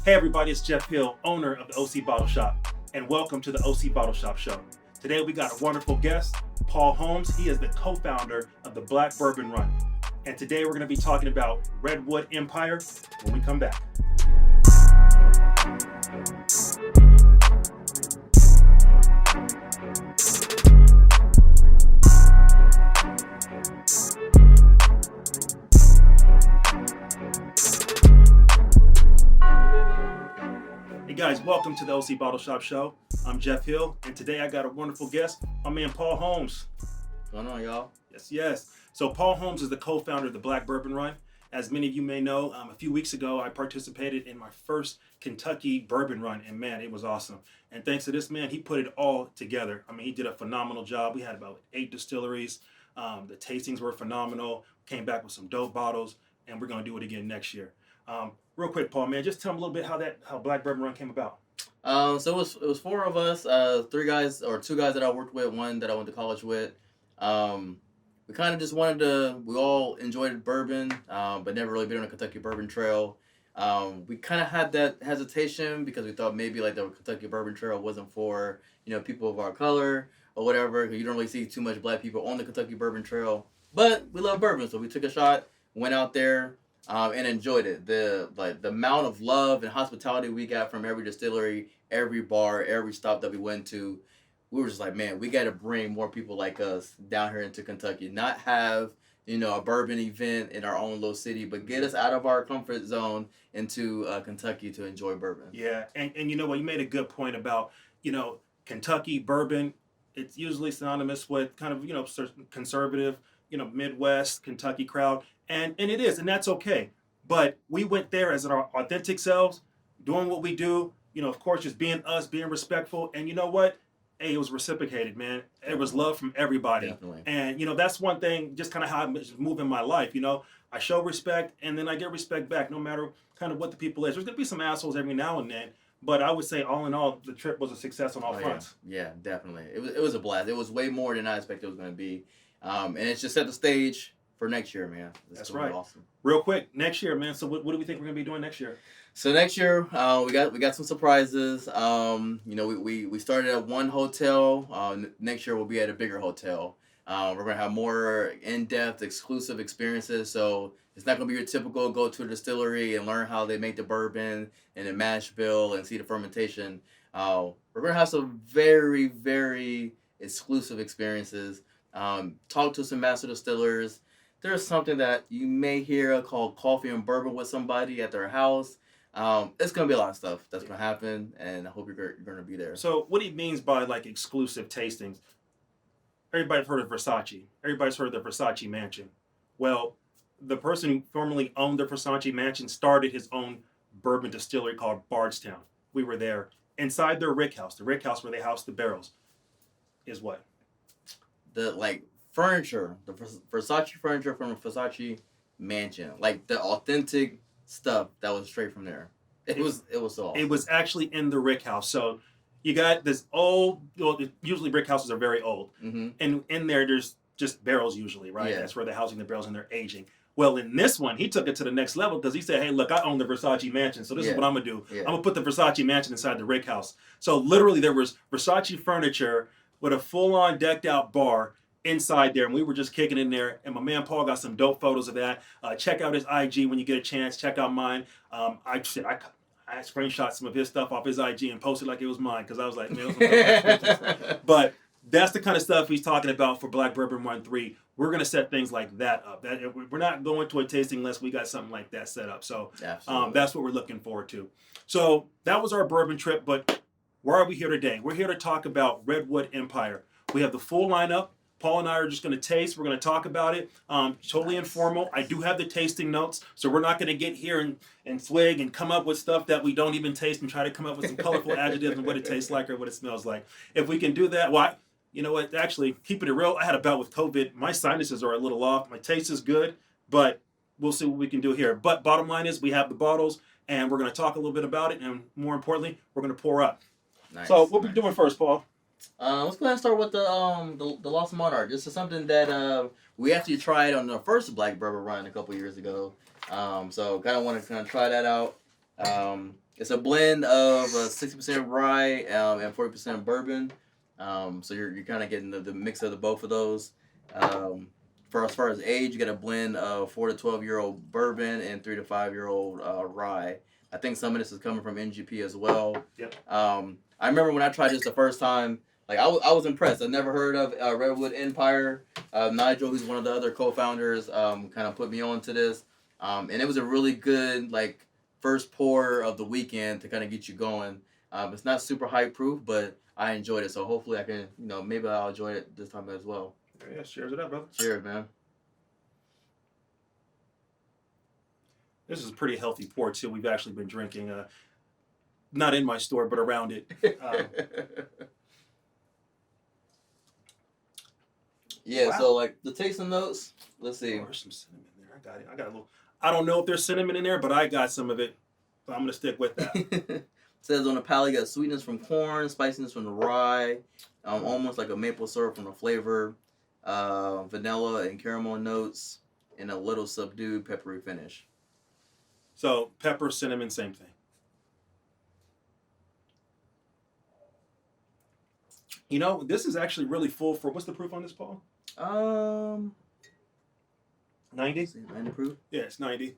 Hey everybody, it's Jeff Hill, owner of the OC Bottle Shop, and welcome to the OC Bottle Shop Show. Today we got a wonderful guest, Paul Holmes. He is the co-founder of the Black Bourbon Run. And today we're going to be talking about Redwood Empire when we come back. Hey guys, welcome to the OC Bottle Shop Show. I'm Jeff Hill, and today I got a wonderful guest, my man Paul Holmes. What's going on, y'all? Yes. So Paul Holmes is the co-founder of the Black Bourbon Run. As many of you may know, a few weeks ago I participated in my first Kentucky bourbon run, and man, it was awesome. And thanks to this man, he put it all together. I mean, he did a phenomenal job. We had about 8 distilleries. The tastings were phenomenal. Came back with some dope bottles, and we're going to do it again next year. Real quick, Paul, man, just tell him a little bit how Black Bourbon Run came about. So it was 4 of us, 2 guys that I worked with, 1 that I went to college with. We kind of just we all enjoyed bourbon, but never really been on a Kentucky bourbon trail. We kind of had that hesitation because we thought maybe like the Kentucky bourbon trail wasn't for, people of our color or whatever. You don't really see too much black people on the Kentucky bourbon trail, but we love bourbon. So we took a shot, went out there, and enjoyed it. The amount of love and hospitality we got from every distillery, every bar, every stop that we went to, we were just like, man, we got to bring more people like us down here into Kentucky. Not have, a bourbon event in our own little city, but get us out of our comfort zone into Kentucky to enjoy bourbon. Yeah, and you know what, you made a good point about, Kentucky bourbon. It's usually synonymous with kind of, conservative, Midwest, Kentucky crowd. And it is, and that's okay. But we went there as our authentic selves, doing what we do, of course, just being us, being respectful. And you know what? Hey, it was reciprocated, man. It was love from everybody. Definitely. And, that's one thing, just kind of how I move in my life. I show respect, and then I get respect back, no matter kind of what the people is. There's going to be some assholes every now and then. But I would say, all in all, the trip was a success on all fronts. Yeah, definitely. It was a blast. It was way more than I expected it was going to be. And it's just set the stage for next year, man. That's right. Awesome. Real quick, next year, man. So what do we think we're gonna be doing next year? So next year, we got some surprises. We started at one hotel. Next year we'll be at a bigger hotel. We're gonna have more in-depth, exclusive experiences. So it's not gonna be your typical go to a distillery and learn how they make the bourbon and the mash bill and see the fermentation. We're gonna have some very, very exclusive experiences. Talk to some master distillers. There's something that you may hear called coffee and bourbon with somebody at their house. It's going to be a lot of stuff that's going to happen, and I hope you're going to be there. So what he means by like exclusive tastings, everybody's heard of Versace. Everybody's heard of the Versace mansion. Well, the person who formerly owned the Versace mansion started his own bourbon distillery called Bardstown. We were there. Inside their rick house, the rick house where they house the barrels, is what? The furniture, the Versace furniture from a Versace mansion, like the authentic stuff that was straight from there. It was so awesome. It was actually in the rick house. So you got this old, usually brick houses are very old. Mm-hmm. And in there, there's just barrels usually, right? Yeah. That's where they're housing the barrels and they're aging. Well, in this one, he took it to the next level because he said, hey, look, I own the Versace mansion. So this is what I'm going to do. Yeah. I'm going to put the Versace mansion inside the rick house. So literally there was Versace furniture with a full-on decked out bar inside there, and we were just kicking in there, and my man Paul got some dope photos of that. Check out his IG when you get a chance. Check out mine. I screenshot some of his stuff off his IG and posted like it was mine because I was like, man, it was but that's the kind of stuff he's talking about for Black Bourbon Run 3. We're going to set things like that up. We're not going to a tasting unless we got something like that set up. So that's what we're looking forward to. So that was our bourbon trip, but why are we here today? We're here to talk about Redwood Empire. We have the full lineup. Paul and I are just going to taste. We're going to talk about it. Totally informal. I do have the tasting notes, so we're not going to get here and swig and come up with stuff that we don't even taste and try to come up with some colorful adjectives and what it tastes like or what it smells like. If we can do that, why? You know what? Actually, keeping it real, I had a bout with COVID. My sinuses are a little off. My taste is good, but we'll see what we can do here. But bottom line is we have the bottles, and we're going to talk a little bit about it, and more importantly, we're going to pour up. Nice, so what we doing first, Paul? Let's go ahead and start with the Lost Monarch. This is something that we actually tried on the first Black Bourbon Run a couple years ago. So kind of want to try that out. It's a blend of 60% rye and 40% bourbon. So you're kind of getting the mix of the both of those. Um, for as far as age, you get a blend of 4 to 12 year old bourbon and 3 to 5 year old rye. I think some of this is coming from NGP as well. Yep. I remember when I tried this the first time. Like I was impressed. I never heard of Redwood Empire. Nigel, who's one of the other co-founders, kind of put me on to this, and it was a really good like first pour of the weekend to kind of get you going. It's not super high proof, but I enjoyed it. So hopefully I can, maybe I'll enjoy it this time as well. Yeah, cheers it up, brother. Cheers, man. This is a pretty healthy pour too. We've actually been drinking, not in my store, but around it. Yeah. Wow. So like the tasting notes. Let's see. Oh, there's some cinnamon there. I got it. I got a little. I don't know if there's cinnamon in there, but I got some of it. So I'm gonna stick with that. Says on the palate, you got sweetness from corn, spiciness from the rye, almost like a maple syrup from the flavor, vanilla and caramel notes, and a little subdued peppery finish. So pepper, cinnamon, same thing. This is actually really full for. What's the proof on this, Paul? 90. 90 proof. Yeah, it's 90.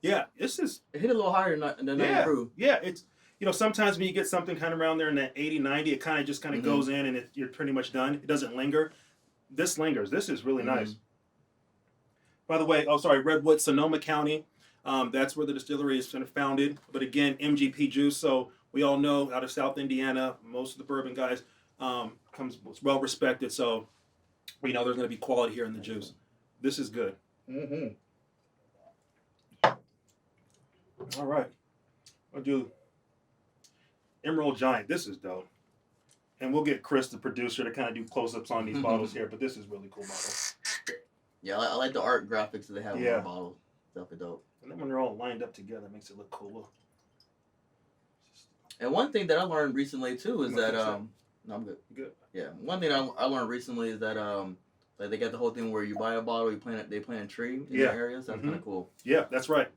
Yeah, this is. It hit a little higher than 90 proof. Yeah, it's. Sometimes when you get something kind of around there in that 80, 90, it kind of just goes in and you're pretty much done. It doesn't linger. This lingers. This is really nice. By the way, Redwood, Sonoma County. That's where the distillery is founded. But again, MGP juice. So we all know out of South Indiana, most of the bourbon guys comes well respected. So we know there's going to be quality here in the juice. This is good. All right. I'll do Emerald Giant. This is dope. And we'll get Chris, the producer, to kind of do close-ups on these bottles here. But this is really cool bottle. Yeah, I like the art graphics that they have on the bottle. Definitely dope. And then when they're all lined up together, it makes it look cooler. And one thing that I learned recently too is that no, I'm good. Good. Yeah, one thing I learned recently is that like they got the whole thing where you buy a bottle, they plant a tree in the areas. That's kind of cool. Yeah, that's right.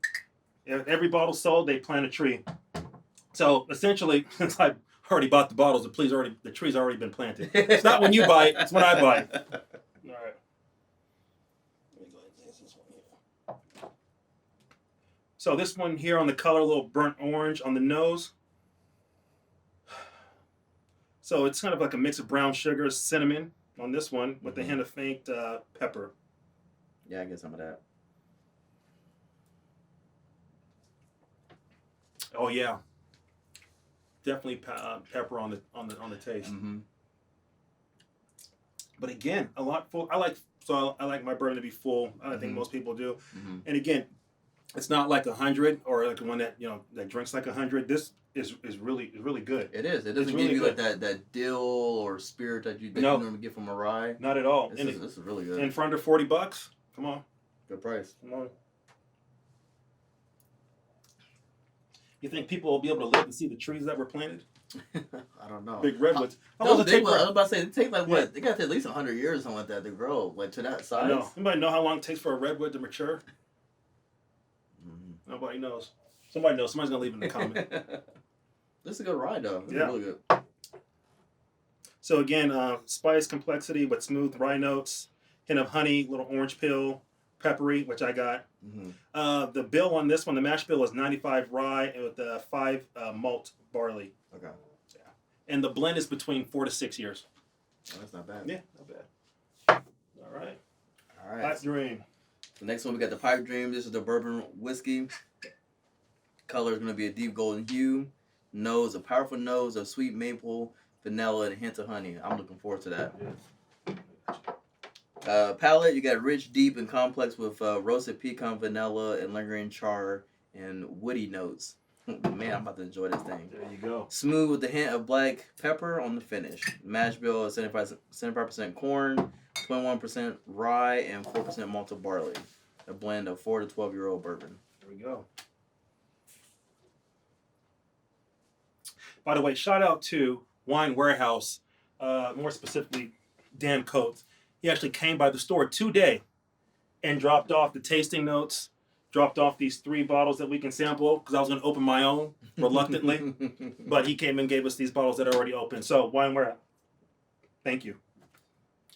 Every bottle sold, they plant a tree. So essentially, since I already bought the bottles, the tree's already been planted. It's not when you buy it; it's when I buy it. All right. Let me go ahead and use this one here. So this one here on the color, a little burnt orange on the nose. So it's kind of like a mix of brown sugar, cinnamon on this one with a hint of faint pepper. Yeah, I get some of that. Oh yeah, definitely pepper on the taste. But again, a lot full. I like my bourbon to be full. I think most people do. And again, it's not like 100 or like one that that drinks like 100. This is really good. It is. It doesn't give you like that dill or spirit that you normally get from a rye. Not at all. This is really good. And for under $40, come on. Good price. Come on. You think people will be able to live and see the trees that were planted? I don't know. Big redwoods. I was about to say, it takes like what? They got to at least 100 years or something like that to grow, like to that size. I know. Anybody know how long it takes for a redwood to mature? Nobody knows. Somebody knows. Somebody's gonna leave in the comment. This is a good ride though. This is really good. So again, spice complexity with smooth rye notes, hint of honey, little orange peel, peppery, which I got. The bill on this one, the mash bill is 95 rye with 5 malt barley. Okay. Yeah. And the blend is between 4 to 6 years. Oh, that's not bad. Yeah, not bad. All right. Pipe Dream. The next one we got the Pipe Dream. This is the bourbon whiskey. Color is going to be a deep golden hue. Nose, a powerful nose of sweet maple, vanilla, and a hint of honey. I'm looking forward to that. Palate, you got rich, deep, and complex with roasted pecan, vanilla, and lingering char and woody notes. Man, I'm about to enjoy this thing. There you go. Smooth with a hint of black pepper on the finish. Mash bill is 75% corn, 21% rye, and 4% malted barley. A blend of 4 to 12-year-old bourbon. There we go. By the way, shout out to Wine Warehouse, more specifically Dan Coates. He actually came by the store today and dropped off the tasting notes, dropped off these 3 bottles that we can sample because I was going to open my own reluctantly. But he came and gave us these bottles that are already open. So, Wine Warehouse, thank you.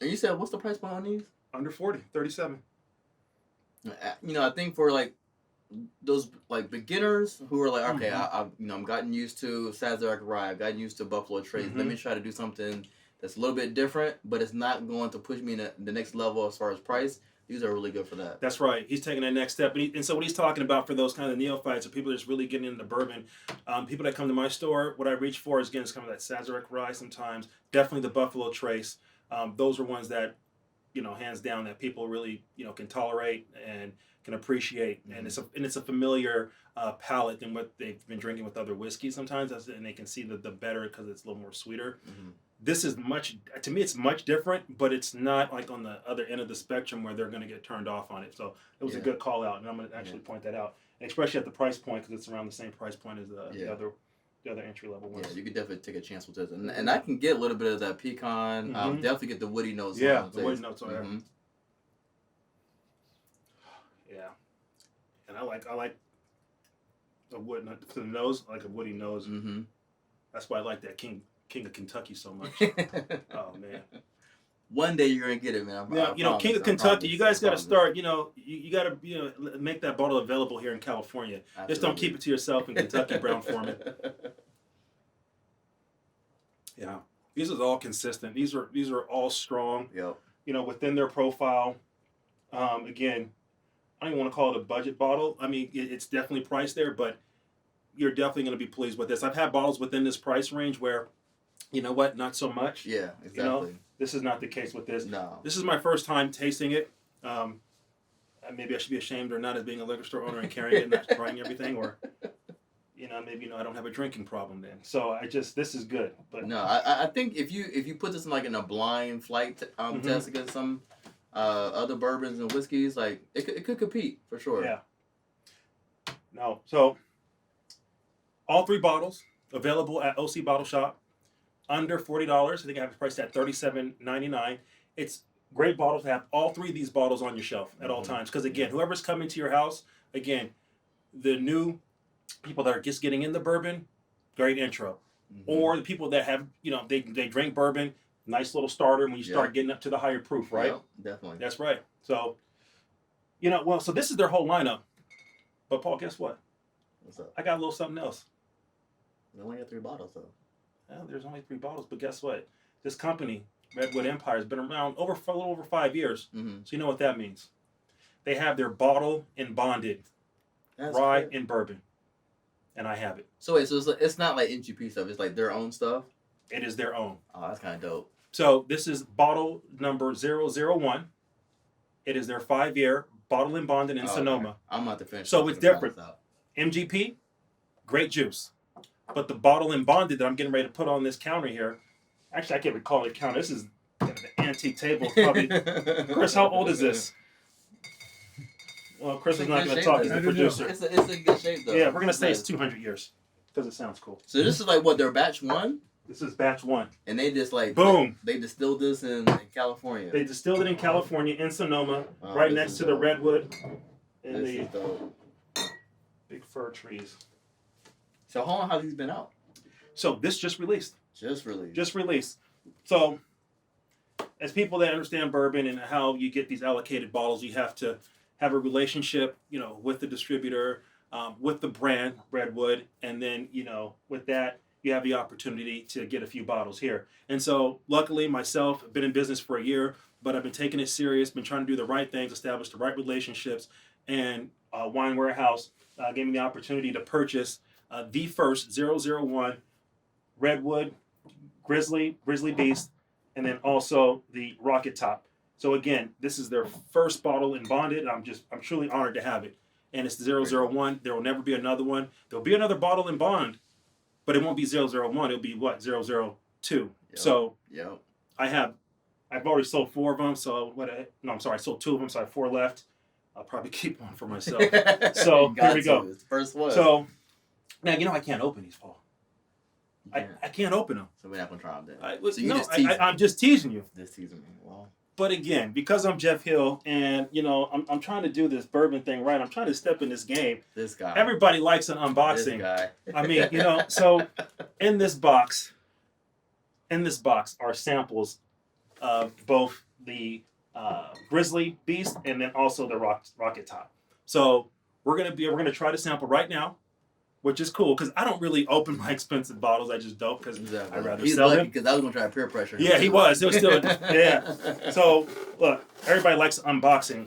And you said, what's the price point on these? Under 40, 37. You know, I think for like those like beginners who are like, okay, Mm-hmm. I'm gotten used to Sazerac Rye, I've gotten used to Buffalo Trace. Mm-hmm. Let me try to do something that's a little bit different, but it's not going to push me in the next level as far as price. These are really good for that. That's right. He's taking that next step. And so what he's talking about for those kind of neophytes or people that's really getting into bourbon, people that come to my store, what I reach for is, again, it's kind of that Sazerac Rye sometimes, definitely the Buffalo Trace. Those are ones that, hands down, that people really, can tolerate and can appreciate. Mm-hmm. And it's a familiar palate than what they've been drinking with other whiskeys sometimes, and they can see the better because it's a little more sweeter. Mm-hmm. This is to me, it's much different, but it's not like on the other end of the spectrum where they're going to get turned off on it. So it was a good call out, and I'm going to actually point that out, and especially at the price point, because it's around the same price point as the other entry level ones. Yeah, you could definitely take a chance with this, and I can get a little bit of that pecan. Mm-hmm. Definitely get the woody notes. Yeah, the woody notes on there. Mm-hmm. Yeah, and I like a wood nut to the nose, like a woody nose. Mm-hmm. That's why I like that King of Kentucky so much. Oh man. One day you're gonna get it, man. King of Kentucky. You guys got to start. You got to make that bottle available here in California. Absolutely. Just don't keep it to yourself in Kentucky, Brown Foreman. Yeah, these are all consistent. These are all strong. Yep. Within their profile. Again, I don't even want to call it a budget bottle. I mean, it's definitely priced there, but you're definitely going to be pleased with this. I've had bottles within this price range where, you know what, not so much. Yeah, exactly. This is not the case with this. No. This is my first time tasting it. Maybe I should be ashamed or not as being a liquor store owner and carrying it and not trying everything, or maybe I don't have a drinking problem then. So this is good. But no, I think if you put this in a blind flight test against some other bourbons and whiskeys, like it could compete for sure. Yeah. No. So all 3 bottles available at OC Bottle Shop. Under $40. I think I have it priced at $37.99. It's great bottles to have all 3 of these bottles on your shelf at all times. Because again, whoever's coming to your house, again, the new people that are just getting into bourbon, great intro. Mm-hmm. Or the people that have, they drink bourbon, nice little starter when you start getting up to the higher proof, right? Yep, definitely. That's right. So, so this is their whole lineup. But Paul, guess what? What's up? I got a little something else. We only got 3 bottles though. Well, there's only 3 bottles, but guess what? This company, Redwood Empire, has been around a little over 5 years. Mm-hmm. So you know what that means. They have their bottle and bonded rye and bourbon, and I have it. So wait, so it's not like NGP stuff. It's like their own stuff. It is their own. Oh, that's kind of dope. So this is bottle number 001. It is their 5-year bottle and bonded in Sonoma. Okay. I'm about to finish. So it's different. MGP, great juice. But the bottle and bonded that I'm getting ready to put on this counter here, actually I can't even call it a counter. This is an antique table. Probably. Chris, how old is this? Well, Chris is not going to talk. He's the producer. It's in good shape though. Yeah, we're going to say it's 200 years because it sounds cool. So this is like what, their batch 1? This is batch 1. And they just boom. They distilled this in California. They distilled it in California, in Sonoma, right next to the redwood and the big fir trees. So how long have these been out? So this just released. Just released. So as people that understand bourbon and how you get these allocated bottles, you have to have a relationship, with the distributor, with the brand Redwood, and then with that you have the opportunity to get a few bottles here. And so luckily myself, I've been in business for a year, but I've been taking it serious, been trying to do the right things, establish the right relationships, and Wine Warehouse gave me the opportunity to purchase the first 001 Redwood Grizzly Beast, and then also the Rocket Top. So again, this is their first bottle in bonded, and I'm truly honored to have it. And it's the 001. There will never be another one. There'll be another bottle in bond, but it won't be 001. It'll be what? 002. Yep. So I've already sold 4 of them. So I sold 2 of them, so I have 4 left. I'll probably keep one for myself. So here we go. It's the first one. So now I can't open these, Paul. I can't open them. So we're not gonna try them then. I'm just teasing you. Just teasing me. Well, But again, because I'm Jeff Hill, and I'm trying to do this bourbon thing right. I'm trying to step in this game. This guy. Everybody likes an unboxing. This guy. I mean, so in this box are samples of both the Grizzly Beast and then also the Rocket Top. So we're gonna try to sample right now, which is cool because I don't really open my expensive bottles. I just don't because I'd rather sell them. Because I was gonna try to peer pressure. Yeah, he was. It was still yeah. So look, everybody likes unboxing.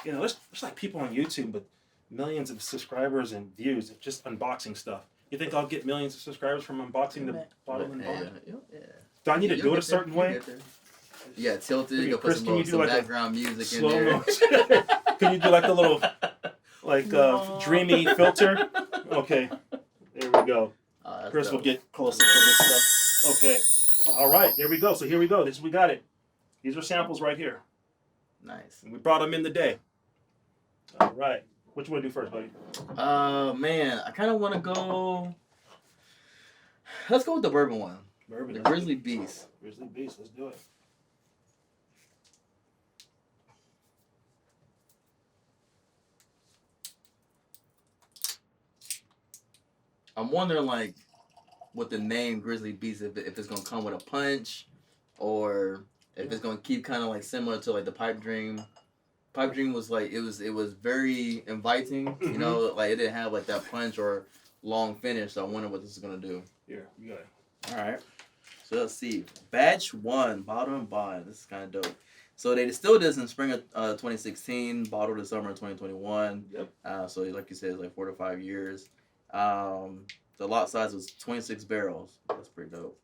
There's like people on YouTube with millions of subscribers and views of just unboxing stuff. You think I'll get millions of subscribers from unboxing the bottle and bond? Yeah. Do I need to do it a certain way? Yeah, tilted. You Chris, can put some like background music in slow there. motion? Can you do like a little dreamy filter? Okay, there we go. Chris will get closer to this stuff. Okay, all right, there we go. So here we go. We got it. These are samples right here. Nice. And we brought them in today. All right. What you want to do first, buddy? Man, I kind of want to go. Let's go with the bourbon one. Bourbon. The Grizzly Beast. Grizzly Beast. Let's do it. I'm wondering, like, with the name Grizzly Beast, if it's gonna come with a punch, or if it's gonna keep kind of like similar to like the Pipe Dream. Pipe Dream was like it was very inviting, like it didn't have like that punch or long finish. So I wonder what this is gonna do. Here, you got it. All right. So let's see. Batch 1, bottle and bond. This is kind of dope. So they distilled this in spring of 2016, bottled in summer of 2021. Yep. So like you said, it's like 4 to 5 years. The lot size was 26 barrels. That's pretty dope.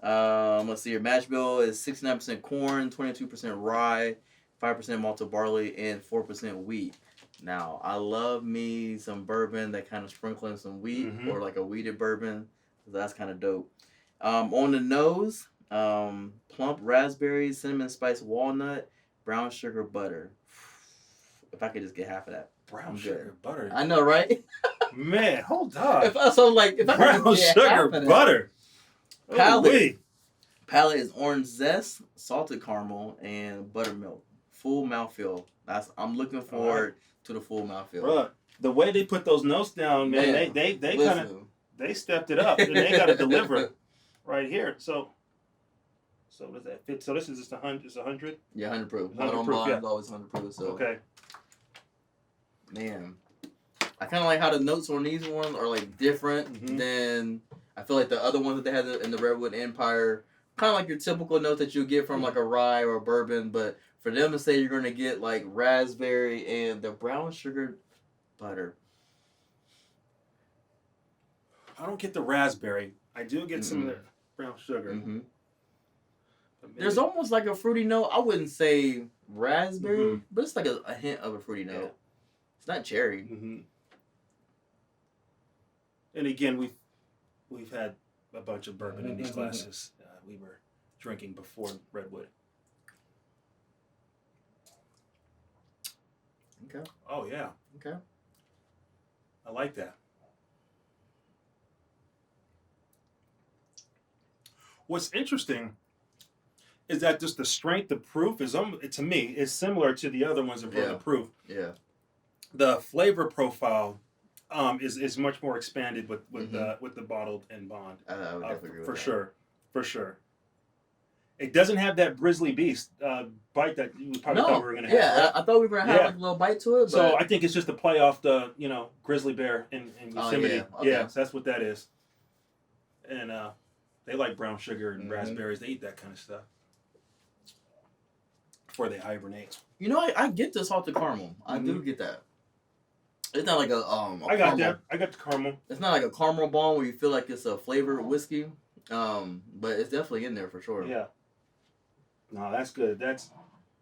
Let's see. Your mash bill is 69% corn, 22% rye, 5% malted barley, and 4% wheat. Now, I love me some bourbon that kind of sprinkle in some wheat or like a wheated bourbon. That's kind of dope. On the nose, plump raspberries, cinnamon spice walnut, brown sugar butter. If I could just get half of that. Brown sugar butter. I know, right? Man, hold on. If I could brown just get sugar half of that. butter. Palate is orange zest, salted caramel, and buttermilk. Full mouthfeel. I'm looking forward to the full mouthfeel. Bruh, the way they put those notes down, man, they kind of they stepped it up and they got to deliver right here. So does that fit? So this is just 100. It's 100. Yeah, 100 proof. 100 proof. Yeah. Always 100 proof. So okay. Man, I kind of like how the notes on these ones are like different than I feel like the other ones that they had in the Redwood Empire. Kind of like your typical note that you get from like a rye or a bourbon, but for them to say you're going to get like raspberry and the brown sugar butter. I don't get the raspberry. I do get some of the brown sugar. There's almost like a fruity note. I wouldn't say raspberry, but it's like a hint of a fruity note. Yeah. It's not cherry. And again, we've had a bunch of bourbon in these glasses. We were drinking before Redwood. Okay. Oh yeah. Okay. I like that. What's interesting is that just the strength of proof is, to me, is similar to the other ones of the proof. Yeah. The flavor profile is much more expanded with the bottled and bond. I would definitely agree with that. For sure. It doesn't have that Grizzly Beast bite that you probably thought we were going to have. Yeah, right? I thought we were going to have like a little bite to it. But... So I think it's just a play off the grizzly bear in Yosemite. Okay. So that's what that is. And they like brown sugar and raspberries. They eat that kind of stuff before they hibernate. I get the salted caramel. I do get that. It's not like a I got that. I got the caramel. It's not like a caramel bomb where you feel like it's a flavored whiskey. But it's definitely in there for sure. Yeah. No, that's good.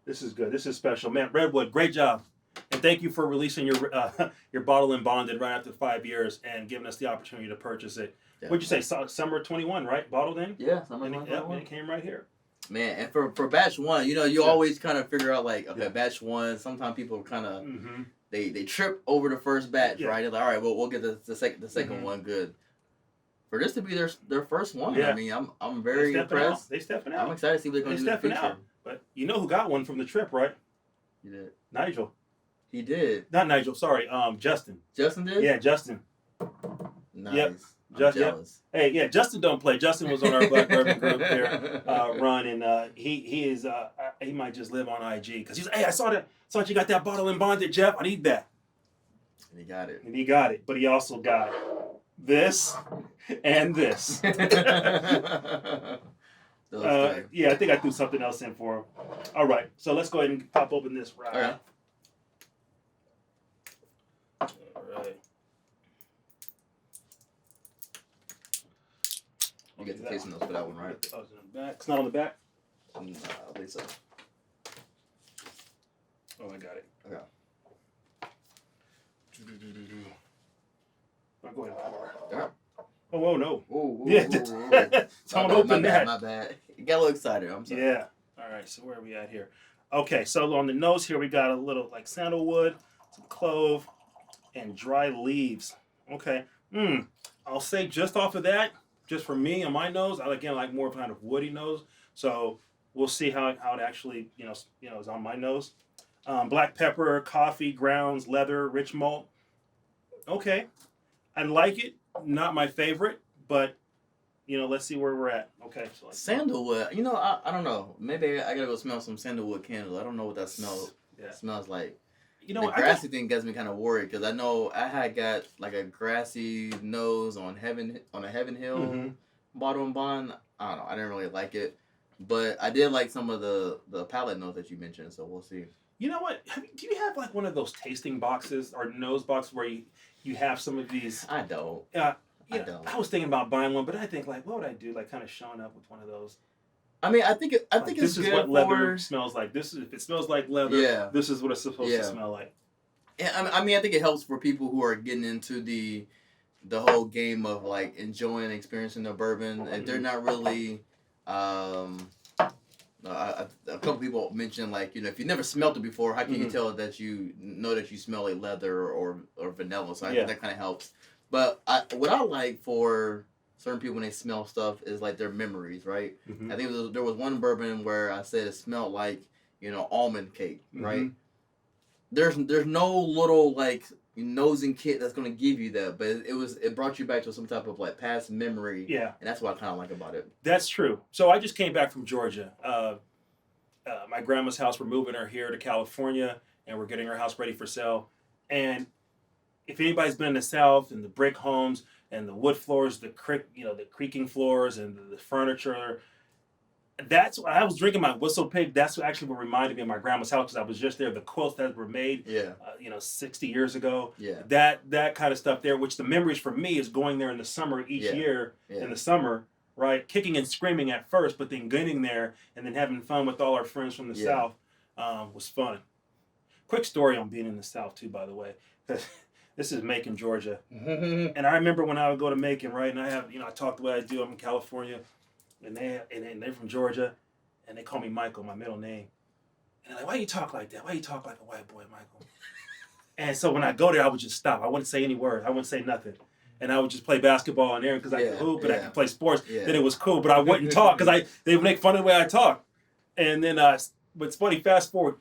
This is good. This is special, man. Redwood, great job, and thank you for releasing your bottle and bonded right after 5 years and giving us the opportunity to purchase it. Yeah. What'd you say? Summer 21, right? Bottled in. Yeah, summer 21. And it came right here. Man, and for batch 1, you always kind of figure out like, okay, batch 1. Sometimes people kind of they trip over the first batch, right? They're like, all right, well, we'll get the second one good. For this to be their first one, I mean, I'm very impressed. They stepping out. I'm excited to see what they're going to do in the future. But you know who got one from the trip, right? You did. Nigel. He did. Not Nigel. Sorry. Justin. Justin did. Yeah, Justin. Nice. Yep. I'm jealous. Hey, yeah, Justin don't play. Justin was on our Black Bourbon group there, run, and he is he might just live on IG because he's hey, I saw you got that bottle in bonded, Jeff. I need that. And he got it. And he got it, but he also got this and this. Yeah, I think I threw something else in for him. All right, so let's go ahead and pop open this rye. Okay. All right. You get the tasting notes for that one, right? Oh, it's in the back. It's not on the back? No, I believe so. Oh, I got it. Okay. I'll go ahead and pour. Yeah. Oh, no. Ooh, Yeah. Don't open that. My bad. You got a little excited. I'm sorry. Yeah. All right, so where are we at here? Okay, so on the nose here, we got a little like sandalwood, some clove, and dry leaves. Okay. I'll say just off of that, just for me on my nose, I again like more kind of woody nose. So we'll see how it actually is on my nose. Black pepper, coffee, grounds, leather, rich malt. Okay, I like it. Not my favorite, but let's see where we're at. Okay, so sandalwood. I don't know. Maybe I gotta go smell some sandalwood candles. I don't know what that smells like. The grassy thing gets me kind of worried because I know I had got like a grassy nose on a Heaven Hill bottle and bond. I don't know. I didn't really like it, but I did like some of the palate notes that you mentioned. So we'll see. You know what? Do you have like one of those tasting boxes or nose boxes where you have some of these? I don't. I don't. I was thinking about buying one, but I think like, what would I do? Like, kind of showing up with one of those. I mean, I think it's this good is what leather smells like. This is if it smells like leather. Yeah. This is what it's supposed to smell like. Yeah, I mean, I think it helps for people who are getting into the whole game of like enjoying, experiencing the bourbon. If they're not really, a couple people mentioned like if you never smelled it before, how can you tell that you know that you smell like leather or vanilla? So I think that kind of helps. But what I like for certain people when they smell stuff is like their memories, right? I think there was one bourbon where I said it smelled like almond cake, right? There's no little like nosing kit that's gonna give you that, but it brought you back to some type of like past memory. Yeah, and that's what I kind of like about it. That's true. So I just came back from Georgia. My grandma's house. We're moving her here to California, and we're getting her house ready for sale. And if anybody's been in the South and the brick homes and the wood floors, the creaking floors and the furniture, that's what I was drinking my Whistle Pig. That's actually what reminded me of my grandma's house because I was just there. The quilts that were made, 60 years ago. Yeah. That kind of stuff there, which the memories for me is going there in the summer each year in the summer, right? Kicking and screaming at first, but then getting there and then having fun with all our friends from the South was fun. Quick story on being in the South too, by the way. This is Macon, Georgia. And I remember when I would go to Macon, right? And I have, I talk the way I do. I'm in California. And they're from Georgia. And they call me Michael, my middle name. And they're like, why you talk like that? Why you talk like a white boy, Michael? And so when I go there, I would just stop. I wouldn't say any words. I wouldn't say nothing. And I would just play basketball in there because I could hoop and I could play sports. Yeah. Then it was cool. But I wouldn't talk because they would make fun of the way I talk. And then, but it's funny, fast forward,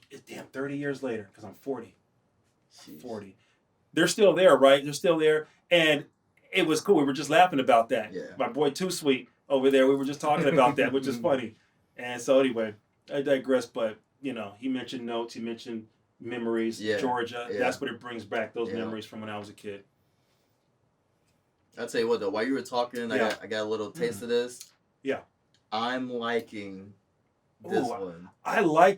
30 years later, because I'm 40. Jeez. 40. They're still there, right? They're still there. And it was cool. We were just laughing about that. Yeah. My boy Too Sweet over there, we were just talking about that, which is funny. And so anyway, I digress. But, he mentioned notes. He mentioned memories. Georgia. Yeah. That's what it brings back, those memories from when I was a kid. I'll tell you what, though. While you were talking, I got a little taste of this. Yeah. I'm liking this one.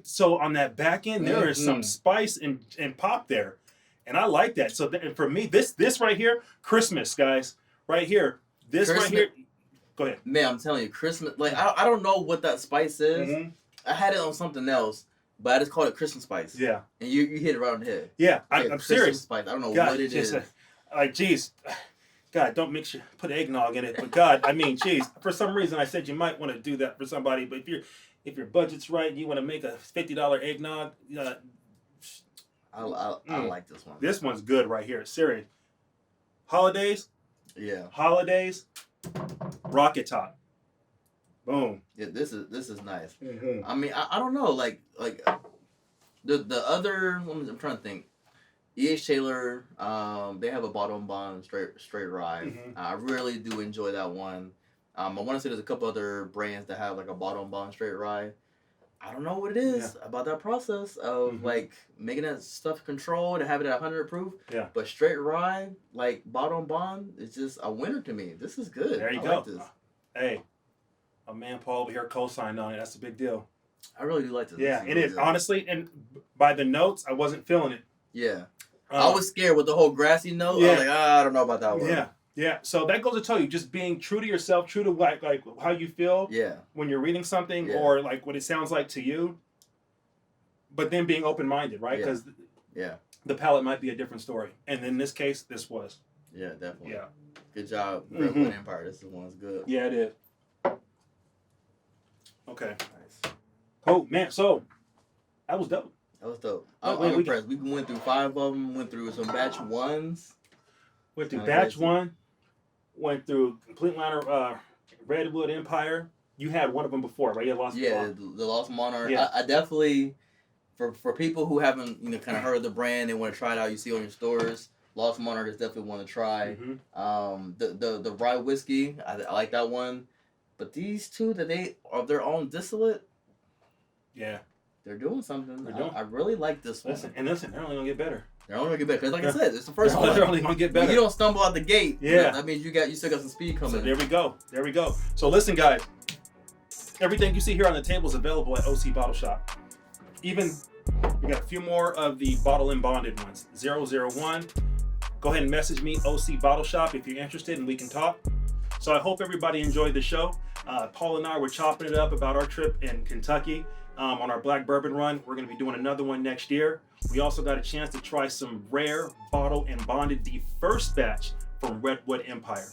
So on that back end, there is some spice and pop there. And I like that. So for me, this right here, Christmas, guys, right here, right here. Go ahead. Man, I'm telling you, Christmas. Like I don't know what that spice is. I had it on something else, but I just called it Christmas spice. Yeah. And you hit it right on the head. Yeah, I'm serious. Spice. I don't know what it is. Geez, God, don't put eggnog in it. But God, I mean, geez, for some reason I said you might want to do that for somebody. But if your budget's right, and you want to make a $50 eggnog. I like this one. This one's good right here. Serious. Holidays. Yeah. Holidays. Rocket Top. Boom. Yeah, this is nice. Mm-hmm. I mean, I don't know, like the other. I'm trying to think. E.H. Taylor, they have a bottle and bond straight rye. Mm-hmm. I really do enjoy that one. I want to say there's a couple other brands that have like a bottle and bond straight rye. I don't know what it is about that process of like making that stuff controlled and having it at 100 proof. Yeah. But straight rye, like bottle and bond, is just a winner to me. This is good. There you I go. like this. Hey, a man Paul over here co-signed on it. That's a big deal. I really do like this. Yeah, this it really is. good. Honestly, and by the notes, I wasn't feeling it. Yeah. I was scared with the whole grassy note. Yeah. I was like, I don't know about that one. Yeah. Yeah. So that goes to tell you, just being true to yourself, true to like how you feel when you're reading something or like what it sounds like to you. But then being open-minded, right? Because the palate might be a different story. And in this case, this was. Yeah, definitely. Yeah. Good job, Redwood Empire. This one's good. Yeah, it is. Okay. Nice. Oh, man. So, that was dope. That was dope. I'm impressed. We went through 5 of them. Went through some batch 1s. Went through batch 1. Went through complete line of Redwood Empire. You had one of them before, right? You had Lost Monarch. The Lost Monarch. Yeah. I definitely, for people who haven't kind of heard of the brand and want to try it out, you see it on your stores. Lost Monarch is definitely one to try. The rye whiskey, I like that one. But these two that they are their own distillate. Yeah. They're doing something. I really like this one. Listen, they're only gonna get better. They're only gonna get better because, like I said, it's the first one. They're only gonna get better. When you don't stumble out the gate. Yeah, that means you still got some speed coming. So there we go. There we go. So listen, guys. Everything you see here on the table is available at OC Bottle Shop. Even we got a few more of the bottle and bonded ones. 001. Go ahead and message me, OC Bottle Shop, if you're interested, and we can talk. So I hope everybody enjoyed the show. Paul and I were chopping it up about our trip in Kentucky. On our black bourbon run. We're going to be doing another one next year. We also got a chance to try some rare bottle and bonded, the first batch from Redwood Empire.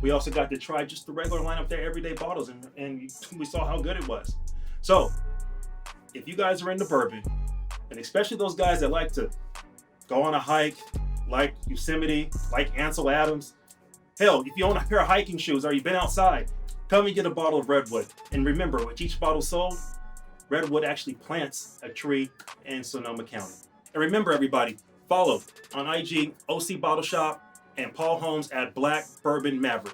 We also got to try just the regular lineup, their everyday bottles, and we saw how good it was. So if you guys are into bourbon, and especially those guys that like to go on a hike, like Yosemite, like Ansel Adams, hell, if you own a pair of hiking shoes or you've been outside, come and get a bottle of Redwood. And remember, with each bottle sold, Redwood actually plants a tree in Sonoma County. And remember, everybody, follow on IG, OC Bottle Shop, and Paul Holmes at Black Bourbon Maverick.